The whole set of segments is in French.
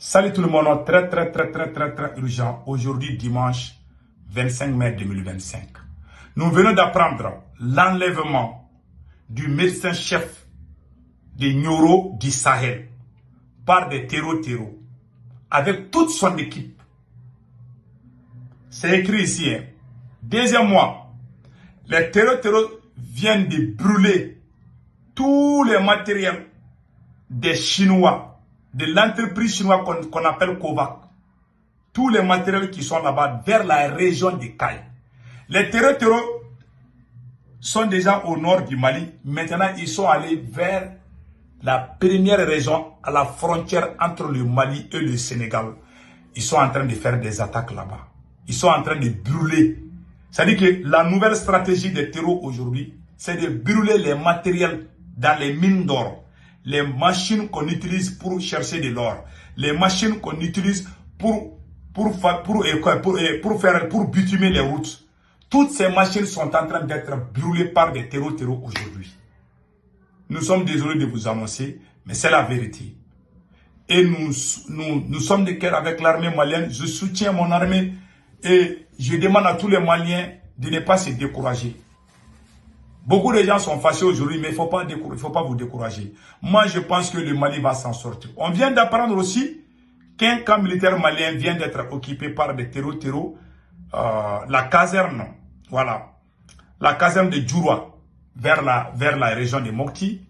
Salut tout le monde, très urgent. Aujourd'hui, dimanche 25 mai 2025. Nous venons d'apprendre l'enlèvement du médecin-chef de Nioro du Sahel par des terreaux avec toute son équipe. C'est écrit ici. Deuxième mois, les terreaux viennent de brûler tous les matériels des Chinois, de l'entreprise chinoise qu'on appelle Kovac. Tous les matériels qui sont là-bas vers la région de Kayes. Les terreaux sont déjà au nord du Mali. Maintenant, ils sont allés vers la première région à la frontière entre le Mali et le Sénégal. Ils sont en train de faire des attaques là-bas. Ils sont en train de brûler. C'est-à-dire que la nouvelle stratégie des terreaux aujourd'hui, c'est de brûler les matériels dans les mines d'or. Les machines qu'on utilise pour chercher de l'or, les machines qu'on utilise pour bitumer les routes. Toutes ces machines sont en train d'être brûlées par des terreaux aujourd'hui. Nous sommes désolés de vous annoncer, mais c'est la vérité. Et nous sommes de cœur avec l'armée malienne. Je soutiens mon armée et je demande à tous les Maliens de ne pas se décourager. Beaucoup de gens sont fâchés aujourd'hui, mais il ne faut pas vous décourager. Moi, je pense que le Mali va s'en sortir. On vient d'apprendre aussi qu'un camp militaire malien vient d'être occupé par des terreaux. La caserne, voilà, la caserne de Djoura, vers la région de Mokti,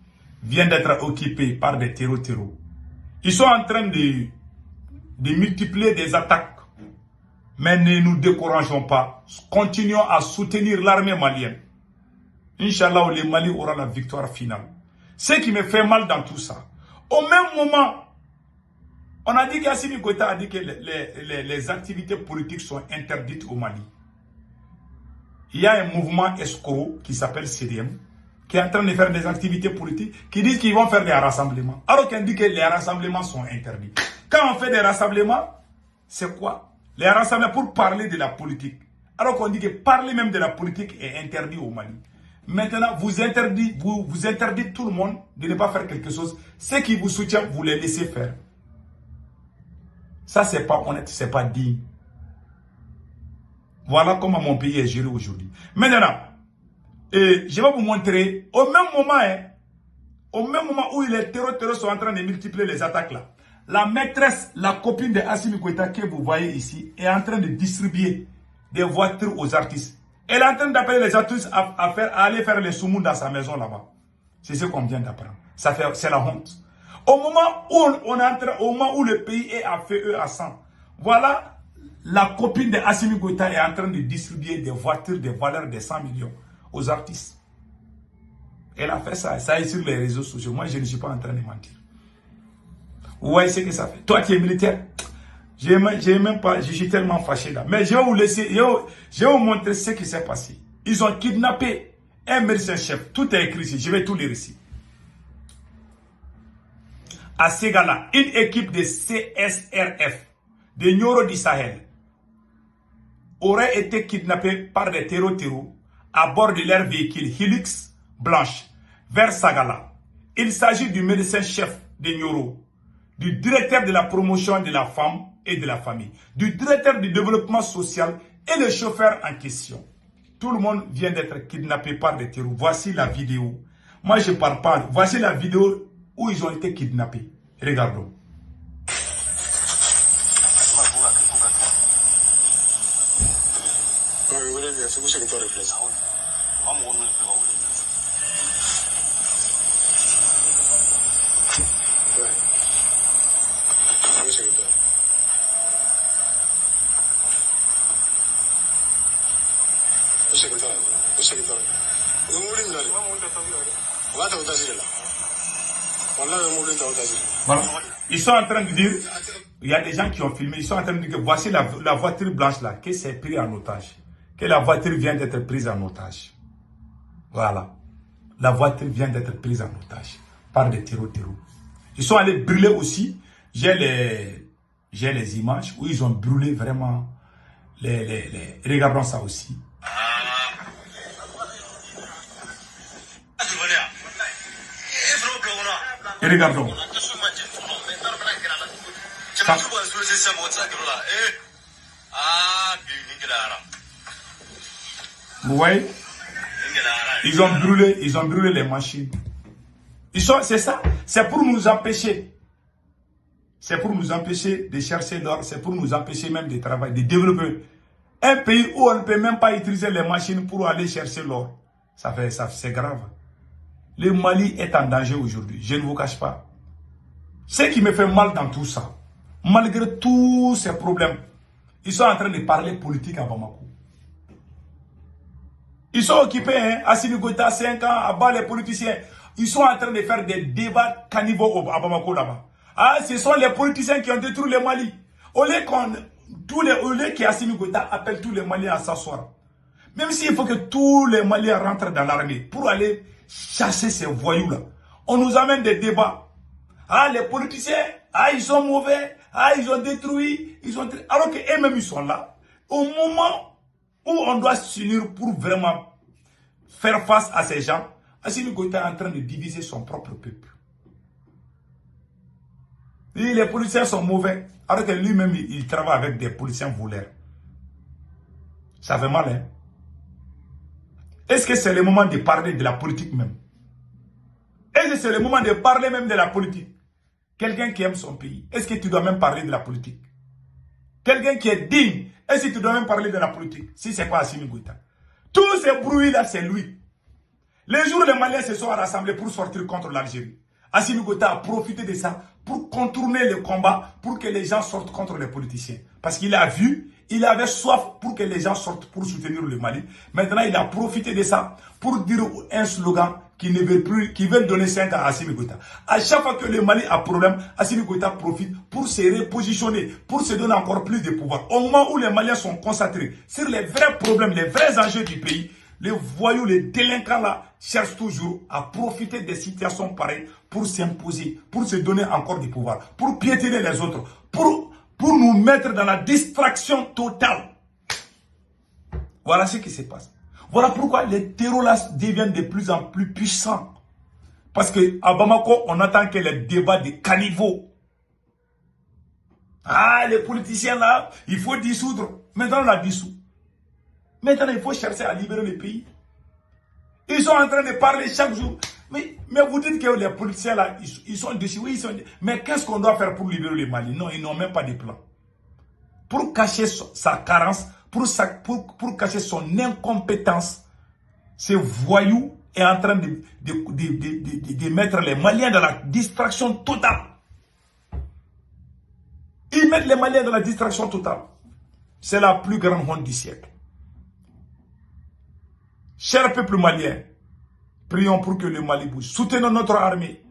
vient d'être occupée par des terreaux. Ils sont en train de multiplier des attaques. Mais ne nous décourageons pas. Continuons à soutenir l'armée malienne. Inch'Allah, le Mali aura la victoire finale. Ce qui me fait mal dans tout ça, au même moment, on a dit qu'Assimi Goïta a dit que les activités politiques sont interdites au Mali. Il y a un mouvement escroc qui s'appelle CDM, qui est en train de faire des activités politiques, qui disent qu'ils vont faire des rassemblements. Alors qu'on dit que les rassemblements sont interdits. Quand on fait des rassemblements, c'est quoi? Les rassemblements pour parler de la politique. Alors qu'on dit que parler même de la politique est interdit au Mali. Maintenant, vous interdit tout le monde de ne pas faire quelque chose. Ceux qui vous soutiennent, vous les laissez faire. Ça, c'est pas honnête, c'est pas digne. Voilà comment mon pays est géré aujourd'hui. Maintenant, je vais vous montrer, au même moment où les terreaux sont en train de multiplier les attaques là, la maîtresse, la copine de Assimi Goïta que vous voyez ici, est en train de distribuer des voitures aux artistes. Elle est en train d'appeler les artistes à aller faire les soumous dans sa maison là-bas. C'est ce qu'on vient d'apprendre. C'est la honte. Au moment où le pays est à feu et à sang, voilà, la copine de Assimi Goïta est en train de distribuer des voitures de valeur de 100 millions aux artistes. Elle a fait ça. Ça est sur les réseaux sociaux. Moi, je ne suis pas en train de mentir. Vous voyez ce que ça fait. Toi, tu es militaire. Je suis tellement fâché là. Mais je vais vous laisser, je vais vous montrer ce qui s'est passé. Ils ont kidnappé un médecin-chef. Tout est écrit ici. Je vais tout lire ici. À Ségala, une équipe de CSRF de Nioro du Sahel aurait été kidnappée par des terreaux à bord de leur véhicule Hilux blanche vers Ségala. Il s'agit du médecin-chef de Nioro, du directeur de la promotion de la femme et de la famille, du directeur du développement social et le chauffeur en question. Tout le monde vient d'être kidnappé par des terroristes. Voici la vidéo. Moi, je ne parle pas. Voici la vidéo où ils ont été kidnappés. Regardons. Voilà. Ils sont en train de dire, il y a des gens qui ont filmé, ils sont en train de dire que voici la voiture blanche là, qui s'est prise en otage. Que la voiture vient d'être prise en otage. Voilà. La voiture vient d'être prise en otage par des terreaux. Ils sont allés brûler aussi. J'ai les images où ils ont brûlé vraiment regardons ça aussi. Et regardons. Vous voyez? Ils ont brûlé les machines. C'est ça, c'est pour nous empêcher. C'est pour nous empêcher de chercher l'or, c'est pour nous empêcher même de travailler, de développer. Un pays où on ne peut même pas utiliser les machines pour aller chercher l'or. C'est grave. Le Mali est en danger aujourd'hui, je ne vous cache pas. Ce qui me fait mal dans tout ça, malgré tous ces problèmes, ils sont en train de parler politique à Bamako. Ils sont occupés, hein, Assimi Goïta, 5 ans, à bas les politiciens. Ils sont en train de faire des débats cannibaux à Bamako là-bas. Ah, ce sont les politiciens qui ont détruit le Mali. Au lieu qu'Assimi Goïta appelle tous les Maliens à s'asseoir. Même s'il faut que tous les Maliens rentrent dans l'armée pour aller chasser ces voyous-là. On nous amène des débats. Ah, les politiciens, ah, ils sont mauvais, ah, ils ont détruit, alors qu'eux-mêmes, ils sont là. Au moment où on doit s'unir pour vraiment faire face à ces gens, Assimi Goïta est en train de diviser son propre peuple. Et les policiers sont mauvais, alors que lui-même, il travaille avec des policiers voleurs. Ça fait mal, hein? Est-ce que c'est le moment de parler de la politique même? Est-ce que c'est le moment de parler même de la politique? Quelqu'un qui aime son pays, est-ce que tu dois même parler de la politique? Quelqu'un qui est digne, est-ce que tu dois même parler de la politique? Si c'est pas Assimi Goïta. Tous ces bruits-là, c'est lui. Les jours où les Maliens se sont rassemblés pour sortir contre l'Algérie, Assimi Goïta a profité de ça pour contourner le combat, pour que les gens sortent contre les politiciens. Parce qu'il a vu, il avait soif pour que les gens sortent pour soutenir le Mali. Maintenant, il a profité de ça pour dire un slogan qui ne veut plus, qui veut donner 5 à Assimi Goïta. À chaque fois que le Mali a problème, Assimi Goïta profite pour se repositionner, pour se donner encore plus de pouvoir. Au moment où les Maliens sont concentrés sur les vrais problèmes, les vrais enjeux du pays, les voyous, les délinquants là, cherchent toujours à profiter des situations pareilles pour s'imposer, pour se donner encore du pouvoir, pour piétiner les autres, pour nous mettre dans la distraction totale. Voilà ce qui se passe. Voilà pourquoi les terroristes deviennent de plus en plus puissants. Parce qu'à Bamako, on attend que les débats de caniveaux. Ah, les politiciens là, il faut dissoudre. Maintenant, on a dissous. Maintenant, il faut chercher à libérer le pays. Ils sont en train de parler chaque jour. Mais vous dites que les politiciens là, ils sont dessus. Oui, ils sont. Mais qu'est-ce qu'on doit faire pour libérer le Mali? Non, ils n'ont même pas de plan. Pour cacher sa carence, pour cacher son incompétence, ce voyou est en train de mettre les Maliens dans la distraction totale. Ils mettent les Maliens dans la distraction totale. C'est la plus grande honte du siècle. Cher peuple malien, prions pour que le Mali bouge. Soutenons notre armée.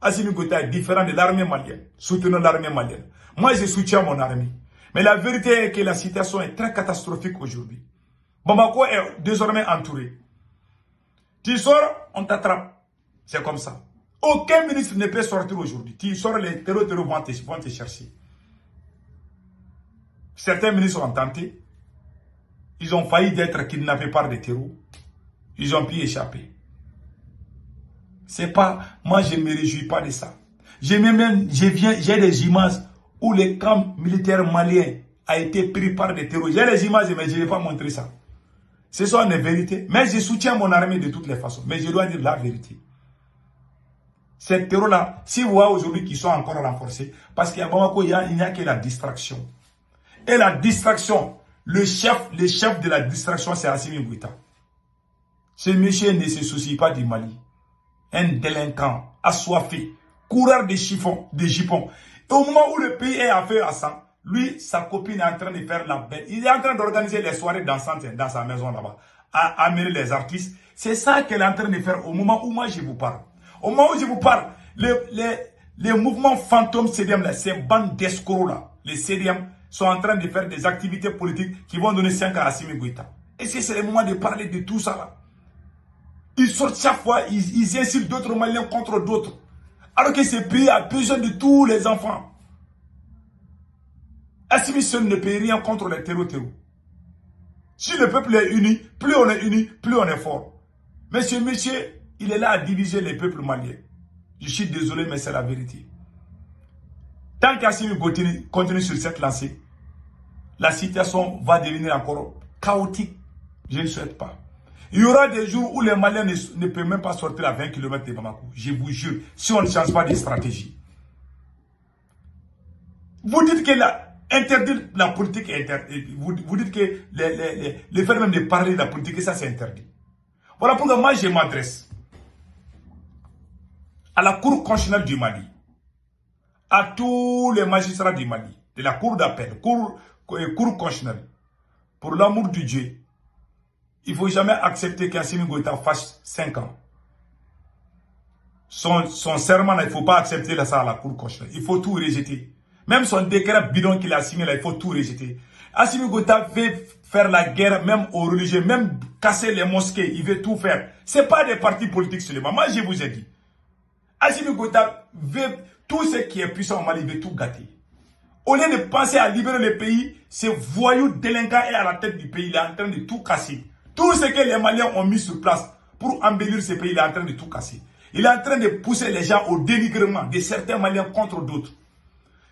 Assimi Goïta est différent de l'armée malienne. Soutenons l'armée malienne. Moi, je soutiens mon armée. Mais la vérité est que la situation est très catastrophique aujourd'hui. Bamako est désormais entouré. Tu sors, on t'attrape. C'est comme ça. Aucun ministre ne peut sortir aujourd'hui. Tu sors, les terroristes vont te chercher. Certains ministres ont tenté. Ils ont failli d'être kidnappés par des terroristes. Ils ont pu échapper. C'est pas... Moi, je ne me réjouis pas de ça. J'ai des images où le camp militaire malien a été pris par des terroristes. J'ai les images, mais je ne vais pas montrer ça. Ce sont les vérités. Mais je soutiens mon armée de toutes les façons. Mais je dois dire la vérité. Ces terroristes-là, si vous voyez aujourd'hui qu'ils sont encore renforcés, parce qu'à Bamako, il n'y a que la distraction. Et la distraction, le chef de la distraction, c'est Assimi Goïta. Ce monsieur ne se soucie pas du Mali. Un délinquant, assoiffé, coureur de jupons. Et au moment où le pays est à feu à sang, lui, sa copine est en train de faire la bête. Il est en train d'organiser les soirées dansantes dans sa maison là-bas. À amener les artistes. C'est ça qu'elle est en train de faire au moment où moi je vous parle. Au moment où je vous parle, les mouvements fantômes CDM, là, ces bandes d'escrocs là, les CDM, sont en train de faire des activités politiques qui vont donner 5 à Assimi Goïta. Est-ce que c'est le moment de parler de tout ça là? Ils sortent chaque fois, ils insultent d'autres Maliens contre d'autres. Alors que ce pays a besoin de tous les enfants. Assimi seul ne peut rien contre les terroristes. Si le peuple est uni, plus on est fort. Mais ce monsieur, il est là à diviser les peuples maliens. Je suis désolé, mais c'est la vérité. Tant qu'Assimi continue sur cette lancée, la situation va devenir encore chaotique. Je ne souhaite pas. Il y aura des jours où les Maliens ne peuvent même pas sortir à 20 km de Bamako. Je vous jure, si on ne change pas de stratégie. Vous dites que interdire la politique est interdit. Vous dites que le fait même de parler de la politique, ça c'est interdit. Voilà pourquoi moi je m'adresse à la Cour constitutionnelle du Mali, à tous les magistrats du Mali, de la Cour d'appel, Cour constitutionnelle. Pour l'amour du Dieu, il ne faut jamais accepter qu'Assimi Goïta fasse 5 ans. Son serment, il ne faut pas accepter ça à la Cour constitutionnelle. Il faut tout rejeter. Même son décret bidon qu'il a signé, là, il faut tout rejeter. Assimi Goïta veut faire la guerre, même aux religieux, même casser les mosquées. Il veut tout faire. Ce n'est pas des partis politiques seulement. Moi, je vous ai dit. Assimi Goïta veut tout ce qui est puissant au Mali, il veut tout gâter. Au lieu de penser à libérer le pays, ce voyou délinquant est à la tête du pays. Il est en train de tout casser. Tout ce que les Maliens ont mis sur place pour embellir ce pays, il est en train de tout casser. Il est en train de pousser les gens au dénigrement de certains Maliens contre d'autres.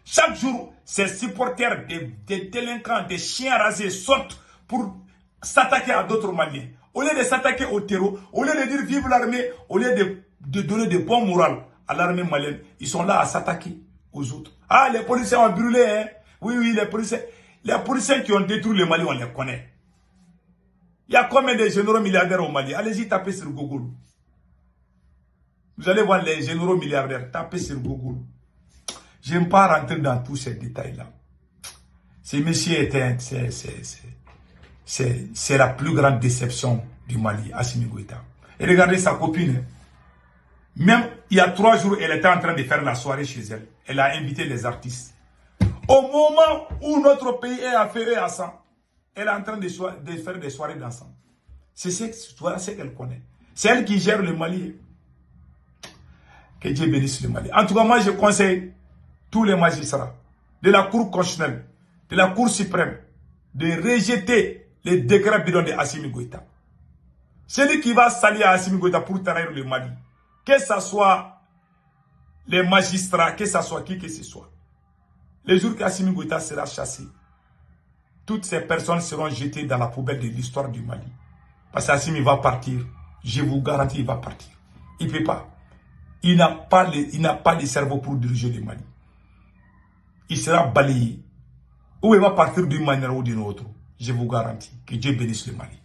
Chaque jour, ces supporters des délinquants, des chiens rasés sortent pour s'attaquer à d'autres Maliens. Au lieu de s'attaquer au terreau, au lieu de dire vive l'armée, au lieu de donner de bons morales à l'armée malienne, ils sont là à s'attaquer aux autres. Ah, les policiers ont brûlé, hein? Oui, oui, les policiers qui ont détruit le Mali, on les connaît. Il y a combien de généraux milliardaires au Mali? Allez-y, tapez sur Google. Vous allez voir les généraux milliardaires, tapez sur Google. Je n'aime pas rentrer dans tous ces détails-là. Ce monsieur était, c'est la plus grande déception du Mali, Assimi Goïta. Et regardez sa copine. Même il y a 3 jours, elle était en train de faire la soirée chez elle. Elle a invité les artistes. Au moment où notre pays est à feu et à sang, elle est en train de faire des soirées dansant. C'est ce qu'elle connaît. C'est elle qui gère le Mali. Que Dieu bénisse le Mali. En tout cas, moi, je conseille tous les magistrats de la Cour constitutionnelle, de la Cour suprême, de rejeter les décrets bidons de Assimi Goïta. Celui qui va s'allier à Assimi Goïta pour trahir le Mali, que ce soit les magistrats, que ce soit qui que ce soit, le jour qu'Assimi Goïta sera chassé, toutes ces personnes seront jetées dans la poubelle de l'histoire du Mali. Parce qu'Assimi va partir, je vous garantis, il va partir. Il ne peut pas. Il n'a pas de cerveau pour diriger le Mali. Il sera balayé. Ou il va partir d'une manière ou d'une autre. Je vous garantis. Que Dieu bénisse le Mali.